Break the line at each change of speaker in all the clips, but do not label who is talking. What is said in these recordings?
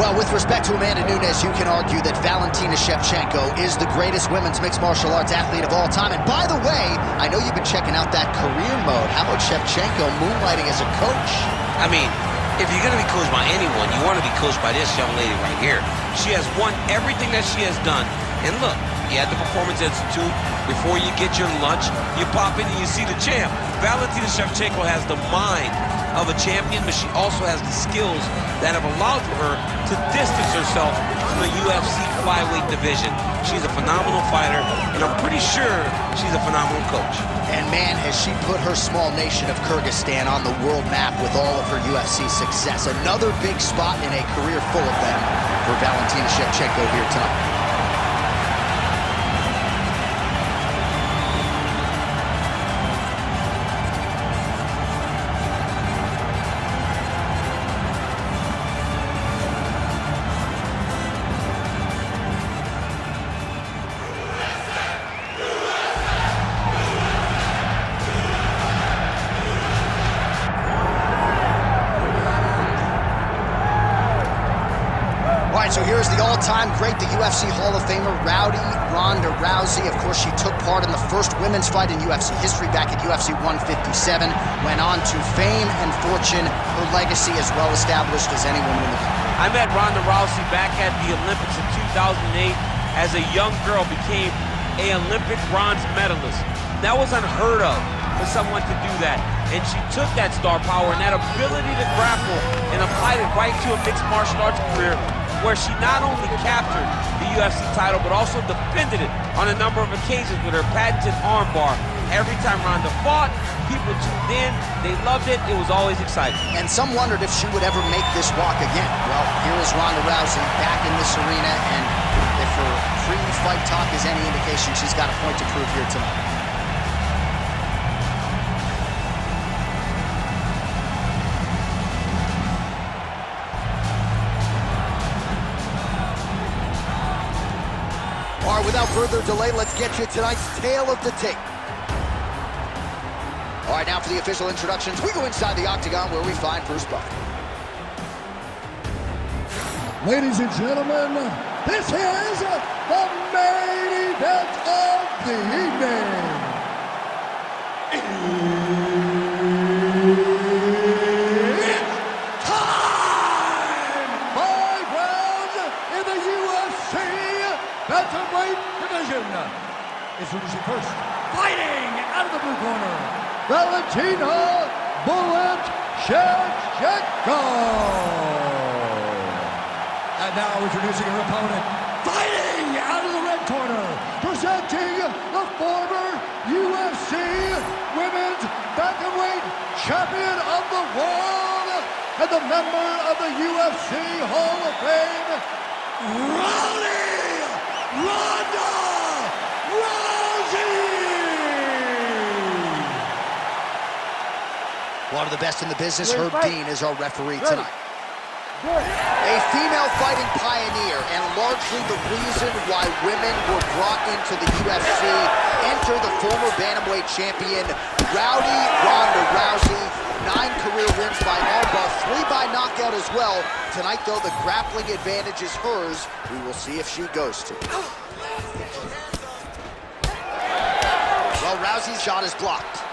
Well, with respect to Amanda Nunes, you can argue that Valentina Shevchenko is the greatest women's mixed martial arts athlete of all time. And by the way, I know you've been checking out that career mode. How about Shevchenko moonlighting as a coach?
I mean, if you're going to be coached by anyone, you want to be coached by this young lady right here. She has won everything that she has done. And look, you at the Performance Institute, before you get your lunch, you pop in and you see the champ. Valentina Shevchenko has the mind of a champion, but she also has the skills that have allowed for her to distance herself from the UFC flyweight division. She's a phenomenal fighter, and I'm pretty sure she's a phenomenal coach.
And man, has she put her small nation of Kyrgyzstan on the world map with all of her UFC success. Another big spot in a career full of them for Valentina Shevchenko here tonight. So here's the all-time great, the UFC Hall of Famer, Ronda Rousey. Of course, she took part in the first women's fight in UFC history back at UFC 157. Went on to fame and fortune, her legacy as well established as any woman in the country.
I met Ronda Rousey back at the Olympics in 2008. As a young girl, became an Olympic bronze medalist. That was unheard of for someone to do that. And she took that star power and that ability to grapple and applied it right to a mixed martial arts career, where she not only captured the UFC title, but also defended it on a number of occasions with her patented armbar. Every time Ronda fought, people tuned in, they loved it, it was always exciting.
And some wondered if she would ever make this walk again. Well, here is Ronda Rousey back in this arena, and if her pre-fight talk is any indication, she's got a point to prove here tonight. All right, without further delay, let's get you tonight's tale of the tape. All right, now for the official introductions, we go inside the octagon where we find Bruce Buffer.
Ladies and gentlemen, this is the main event of the evening. It's time! 5 rounds in the UFC bantamweight division. Introducing first, fighting out of the blue corner, Valentina "Bullet" Shevchenko. And now introducing her opponent, fighting out of the red corner, presenting the former UFC Women's Bantamweight Champion of the World and the member of the UFC Hall of Fame, Ronda Rousey!
One of the best in the business, Herb Dean, is our referee tonight. A female fighting pioneer and largely the reason why women were brought into the UFC. Enter the former bantamweight champion, Ronda Rousey. 9 career wins by armbar, 3 by knockout as well. Tonight, though, the grappling advantage is hers. We will see if she goes to it. Well, Rousey's shot is blocked.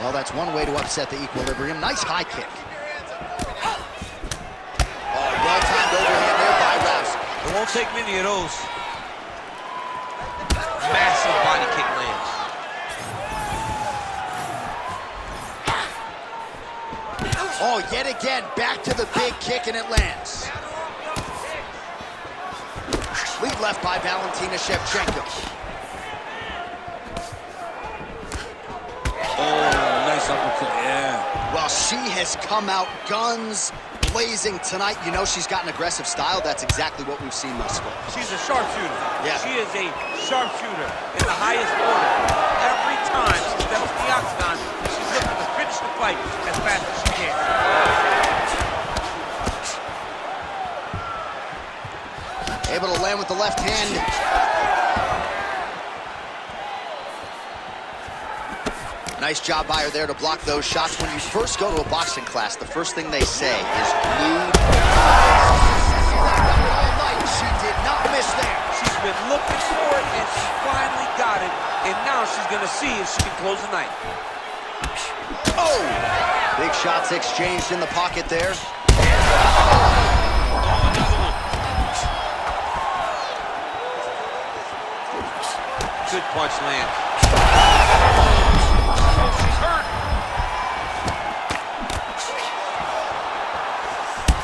Well, that's one way to upset the equilibrium. Nice high kick. Well-timed overhand there by Rousey.
It won't take many of those. Massive body kick lands.
Oh, yet again, back to the big kick, and it lands. Lead left by Valentina Shevchenko.
Oh, nice uppercut, yeah.
Well, she has come out guns blazing tonight. You know she's got an aggressive style. That's exactly what we've seen thus far.
She's a sharpshooter.
Yeah.
She is a sharpshooter in the highest order. Every time she steps to the octagon, she's looking to finish the fight as fast as she can.
Able to land with the left hand. Nice job by her there to block those shots. When you first go to a boxing class, the first thing they say is glued. All night, she did not miss there.
She's been looking for it, and she finally got it. And now she's gonna see if she can close the night.
Oh! Big shots exchanged in the pocket there.
Good punch lands. Oh, she's hurt.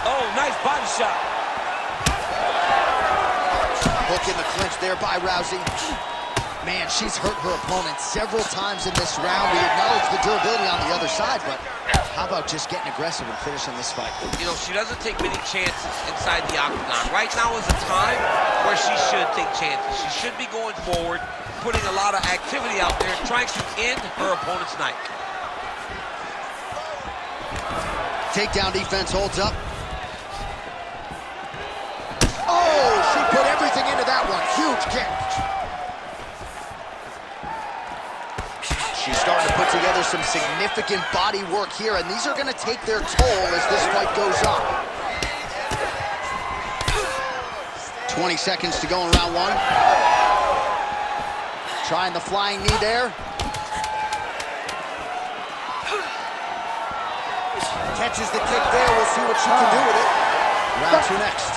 Oh, nice body shot.
Hook in the clinch there by Rousey. Man, she's hurt her opponent several times in this round. We acknowledge the durability on the other side, but how about just getting aggressive and finishing this fight?
You know, she doesn't take many chances inside the octagon. Right now is a time where she should take chances. She should be going forward, putting a lot of activity out there, trying to end her opponent's night.
Takedown defense holds up. Oh, she put everything into that one. Huge kick. She's starting to put together some significant body work here, and these are going to take their toll as this fight goes on. 20 seconds to go in round one. Trying the flying knee there. Catches the kick there. We'll see what she can do with it. Round two next.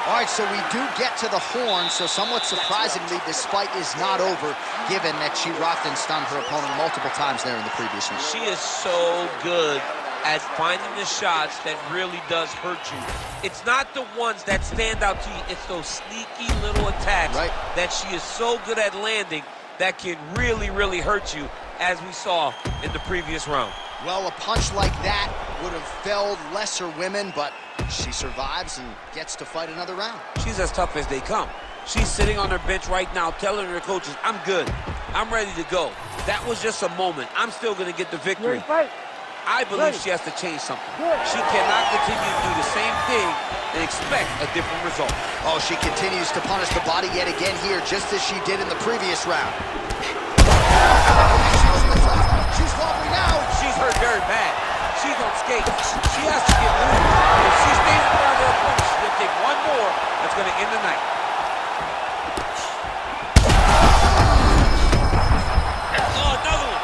All right, so we do get to the horn, so somewhat surprisingly, this fight is not over, given that she rocked and stunned her opponent multiple times there in the previous one.
She is so good at finding the shots that really does hurt you. It's not the ones that stand out to you, it's those sneaky little attacks that she is so good at landing that can really, really hurt you, as we saw in the previous round.
Well, a punch like that would have felled lesser women, but she survives and gets to fight another round.
She's as tough as they come. She's sitting on her bench right now telling her coaches, I'm good, I'm ready to go. That was just a moment. I'm still going to get the victory. I believe she has to change something. She cannot continue to do the same thing and expect a different result.
Oh, she continues to punish the body yet again here, just as she did in the previous round. She's wobbling now.
She's hurt very bad. She's on skates. She has to get moving. If she stays in front of her opponent, she's going to take one more that's going to end the night. Oh, another one.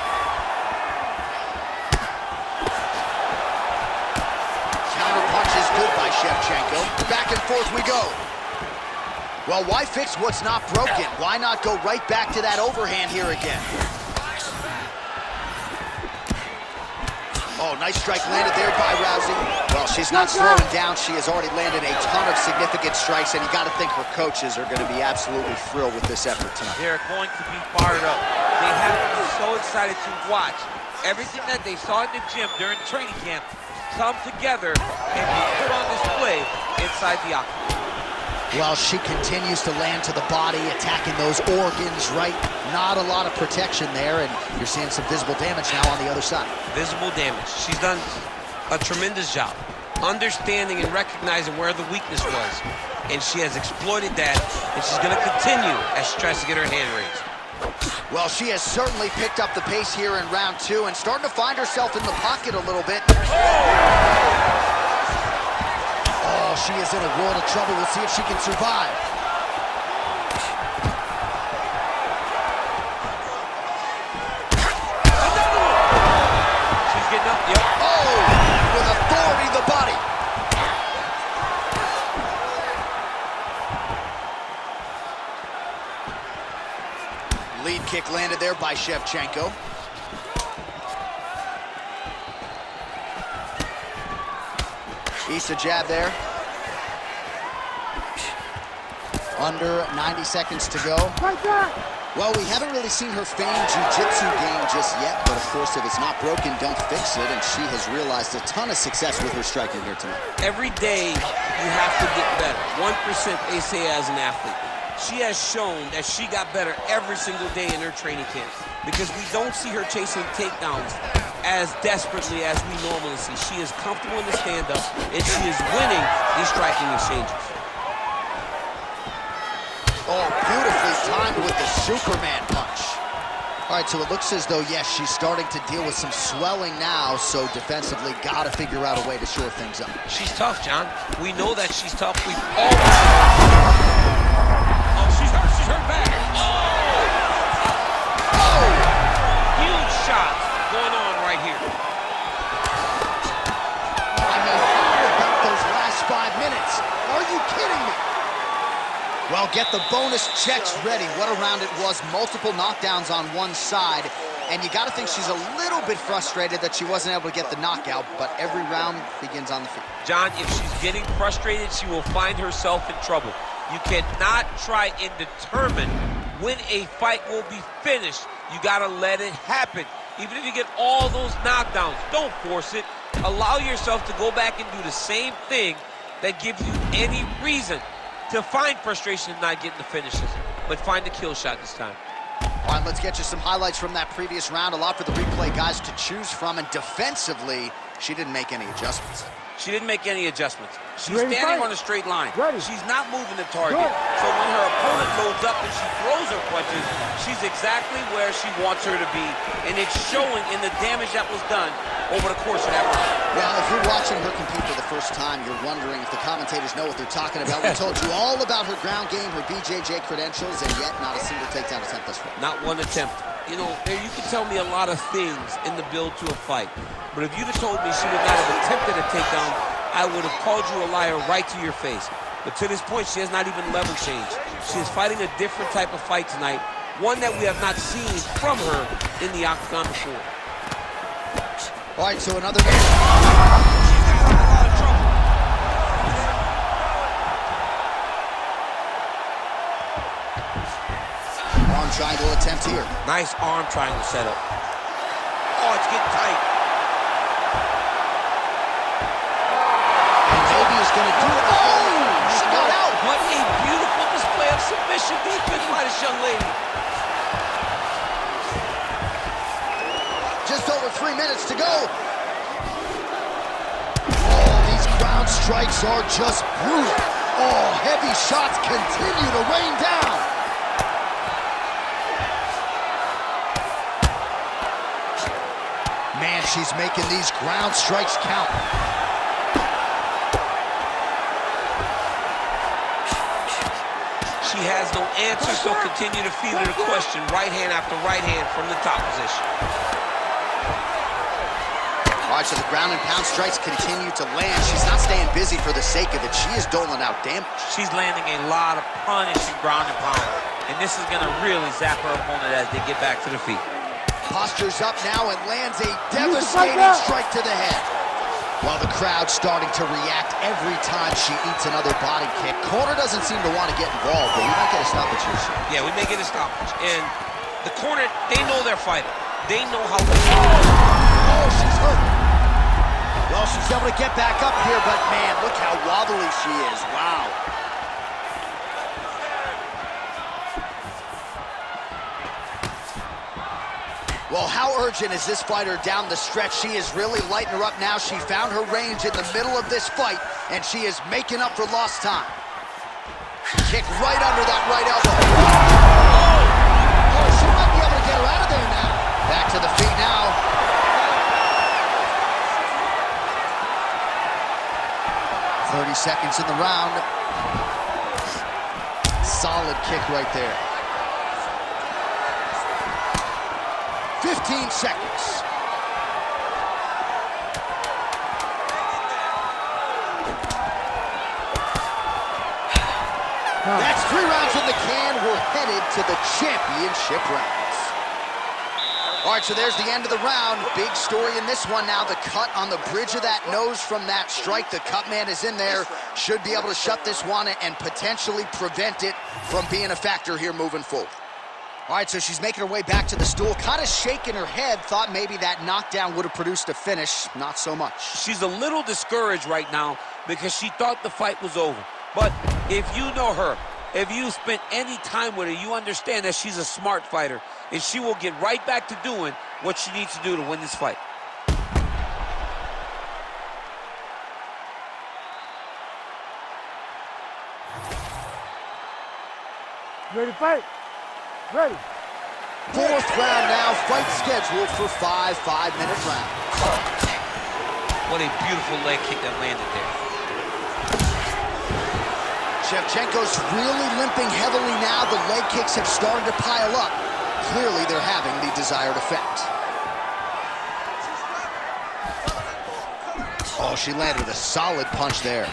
Counter punch is good by Shevchenko. Back and forth we go. Well, why fix what's not broken? Why not go right back to that overhand here again? Oh, nice strike landed there by Rousey. Well, she's not slowing down. She has already landed a ton of significant strikes, and you got to think her coaches are going to be absolutely thrilled with this effort tonight.
They're going to be fired up. They have to be so excited to watch everything that they saw in the gym during training camp come together and be put on display inside the octagon.
Well, she continues to land to the body, attacking those organs, right? Not a lot of protection there, and you're seeing some visible damage now on the other side.
Visible damage. She's done a tremendous job understanding and recognizing where the weakness was, and she has exploited that, and she's going to continue as she tries to get her hand raised.
Well, she has certainly picked up the pace here in round two and starting to find herself in the pocket a little bit. Oh, she is in a world of trouble. We'll see if she can survive.
She's getting up, yep.
Oh, with authority in the body. Lead kick landed there by Shevchenko. Issa jab there. Under 90 seconds to go. Well, we haven't really seen her famed jiu-jitsu game just yet, but of course, if it's not broken, don't fix it, and she has realized a ton of success with her striking here tonight.
Every day, you have to get better. 1% they say as an athlete. She has shown that she got better every single day in her training camp because we don't see her chasing takedowns as desperately as we normally see. She is comfortable in the stand-up, and she is winning these striking exchanges.
Oh, beautifully timed with the Superman punch. All right, so it looks as though, yes, she's starting to deal with some swelling now, so defensively got to figure out a way to shore things up.
She's tough, John. We know that she's tough. We've always... Oh, she's hurt. She's hurt bad. Oh! Huge shots going on right here.
I mean, how about those last 5 minutes? Are you kidding me? Well, get the bonus checks ready. What a round it was. Multiple knockdowns on one side. And you got to think she's a little bit frustrated that she wasn't able to get the knockout, but every round begins on the feet.
John, if she's getting frustrated, she will find herself in trouble. You cannot try and determine when a fight will be finished. You got to let it happen. Even if you get all those knockdowns, don't force it. Allow yourself to go back and do the same thing that gives you any reason to find frustration in not getting the finishes, but find the kill shot this time.
All right, let's get you some highlights from that previous round. A lot for the replay guys to choose from, and defensively, she didn't make any adjustments.
She didn't make any adjustments. She's standing on a straight line. She's not moving the target. So when her opponent loads up and she throws her punches, she's exactly where she wants her to be, and it's showing in the damage that was done over the course of that round.
Well, if you're watching her compete for the first time, you're wondering if the commentators know what they're talking about. We told you all about her ground game, her BJJ credentials, and yet not a single takedown attempt thus far.
Not one attempt. You know, you can tell me a lot of things in the build to a fight, but if you'd have told me she would not have attempted a takedown, I would have called you a liar right to your face. But to this point, she has not even level changed. She is fighting a different type of fight tonight, one that we have not seen from her in the octagon before.
All right, so another...
She's got a lot of trouble.
Arm triangle attempt here.
Nice arm triangle setup. Oh, it's getting tight.
And maybe he's going to do it. Oh, she got out.
What a beautiful display of submission defense by this young lady.
Just over 3 minutes to go. Oh, these ground strikes are just brutal. Oh, heavy shots continue to rain down. Man, she's making these ground strikes count.
She has no answer, so continue to feed her the question. Right hand after right hand from the top position.
All right, so the ground and pound strikes continue to land. She's not staying busy for the sake of it. She is doling out damage.
She's landing a lot of punishing ground and pound, and this is going to really zap her opponent as they get back to the feet.
Postures up now and lands a devastating strike to the head. While the crowd's starting to react every time she eats another body kick. Corner doesn't seem to want to get involved, but we might get a stoppage here soon.
Yeah, we may get a stoppage. And the corner, they know their fighter. They know how to...
Oh, she's hurt. Well, she's able to get back up here, but man, look how wobbly she is. Wow. Well, how urgent is this fighter down the stretch? She is really lighting her up now. She found her range in the middle of this fight, and she is making up for lost time. Kick right under that right elbow. Oh, she might be able to get her out of there now. Back to the feet now. "30 seconds in the round." Solid kick right there. 15 seconds. That's 3 rounds in the can. We're headed to the championship rounds. All right, so there's the end of the round. Big story in this one now. The cut on the bridge of that nose from that strike. The cut man is in there. Should be able to shut this one and potentially prevent it from being a factor here moving forward. All right, so she's making her way back to the stool, kind of shaking her head, thought maybe that knockdown would have produced a finish. Not so much.
She's a little discouraged right now because she thought the fight was over. But if you know her, if you spent any time with her, you understand that she's a smart fighter, and she will get right back to doing what she needs to do to win this fight.
Ready to fight? Ready.
Fourth round now, fight scheduled for 5 5-minute rounds.
What a beautiful leg kick that landed there.
Shevchenko's really limping heavily now. The leg kicks have started to pile up. Clearly, they're having the desired effect. Oh, she landed a solid punch there.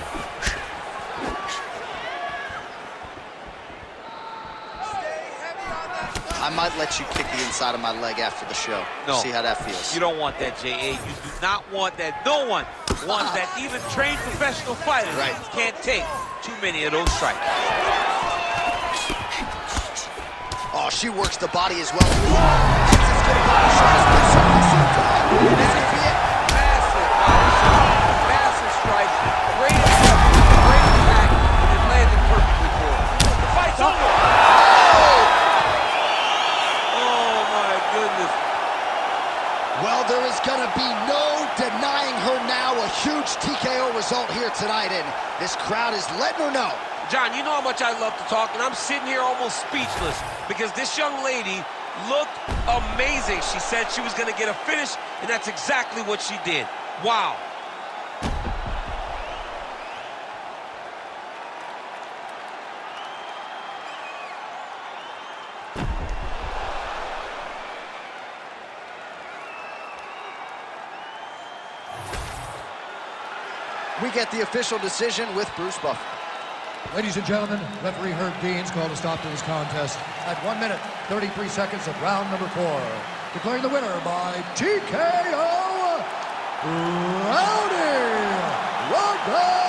I might let you kick the inside of my leg after the show.
No.
See how that feels.
You don't want that, J.A. You do not want that. No one wants that. Even trained professional fighters can't take too many of those strikes.
Oh, she works the body as well. That's as good a body shot as we've certainly seen tonight. This could be it.
Massive body shot. Massive strike. Great step, great attack, and it landed perfectly for her. The fight's over. Goodness.
Well, there is going to be no denying her now. A huge TKO result here tonight, and this crowd is letting her know.
John, you know how much I love to talk, and I'm sitting here almost speechless because this young lady looked amazing. She said she was going to get a finish, and that's exactly what she did. Wow.
We get the official decision with Bruce Buffer.
Ladies and gentlemen, referee Herb Dean's called a stop to this contest at 1 minute, 33 seconds of round number 4. Declaring the winner by TKO, Ronda Rousey!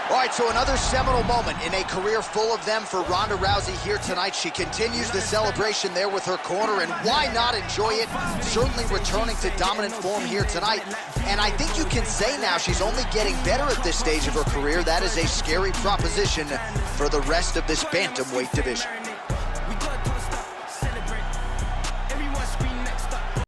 All right, so another seminal moment in a career full of them for Ronda Rousey here tonight. She continues the celebration there with her corner, and why not enjoy it? Certainly returning to dominant form here tonight. And I think you can say now she's only getting better at this stage of her career. That is a scary proposition for the rest of this bantamweight division.